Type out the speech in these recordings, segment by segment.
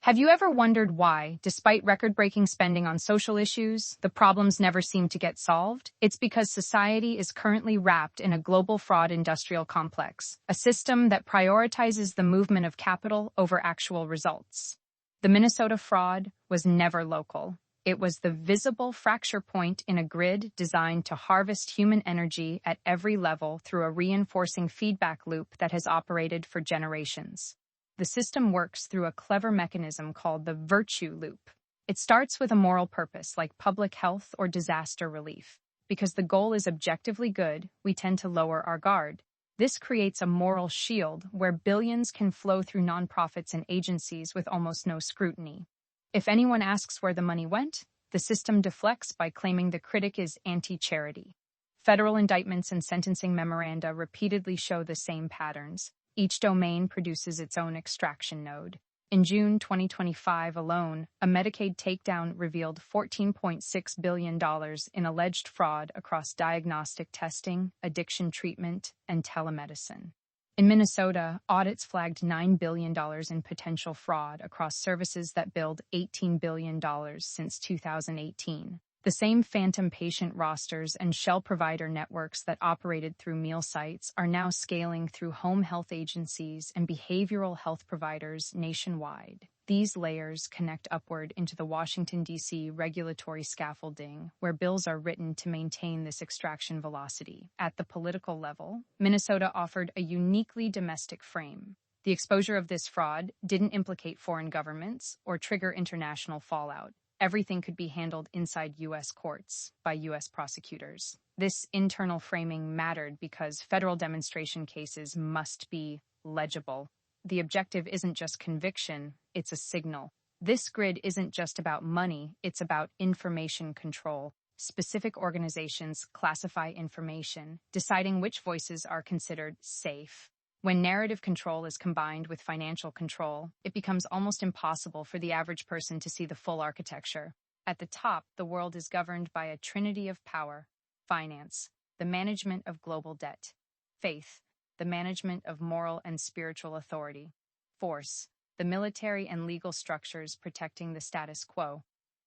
Have you ever wondered why, despite record-breaking spending on social issues, the problems never seem to get solved? It's because society is currently wrapped in a global fraud industrial complex, a system that prioritizes the movement of capital over actual results. The Minnesota fraud was never local. It was the visible fracture point in a grid designed to harvest human energy at every level through a reinforcing feedback loop that has operated for generations. The system works through a clever mechanism called the virtue loop. It starts with a moral purpose like public health or disaster relief. Because the goal is objectively good, we tend to lower our guard. This creates a moral shield where billions can flow through nonprofits and agencies with almost no scrutiny. If anyone asks where the money went, the system deflects by claiming the critic is anti-charity. Federal indictments and sentencing memoranda repeatedly show the same patterns. Each domain produces its own extraction node. In June 2025 alone, a Medicaid takedown revealed $14.6 billion in alleged fraud across diagnostic testing, addiction treatment, and telemedicine. In Minnesota, audits flagged $9 billion in potential fraud across services that billed $18 billion since 2018. The same phantom patient rosters and shell provider networks that operated through meal sites are now scaling through home health agencies and behavioral health providers nationwide. These layers connect upward into the Washington, D.C. regulatory scaffolding, where bills are written to maintain this extraction velocity. At the political level, Minnesota offered a uniquely domestic frame. The exposure of this fraud didn't implicate foreign governments or trigger international fallout. Everything could be handled inside U.S. courts by U.S. prosecutors. This internal framing mattered because federal demonstration cases must be legible. The objective isn't just conviction, it's a signal. This grid isn't just about money, it's about information control. Specific organizations classify information, deciding which voices are considered safe. When narrative control is combined with financial control, it becomes almost impossible for the average person to see the full architecture. At the top, the world is governed by a trinity of power: finance, the management of global debt; faith, the management of moral and spiritual authority; force, the military and legal structures protecting the status quo.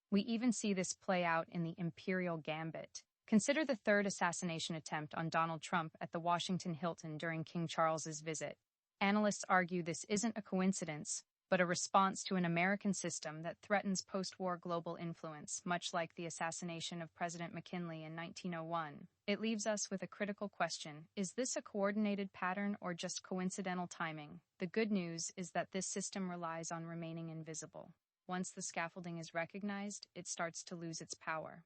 We even see this play out in the imperial gambit. Consider the third assassination attempt on Donald Trump at the Washington Hilton during King Charles's visit. Analysts argue this isn't a coincidence, but a response to an American system that threatens post-war global influence, much like the assassination of President McKinley in 1901. It leaves us with a critical question: is this a coordinated pattern or just coincidental timing? The good news is that this system relies on remaining invisible. Once the scaffolding is recognized, it starts to lose its power.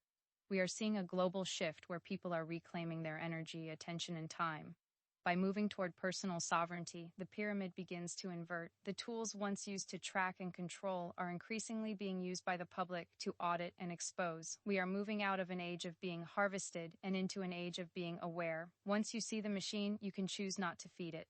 We are seeing a global shift where people are reclaiming their energy, attention, and time. By moving toward personal sovereignty, the pyramid begins to invert. The tools once used to track and control are increasingly being used by the public to audit and expose. We are moving out of an age of being harvested and into an age of being aware. Once you see the machine, you can choose not to feed it.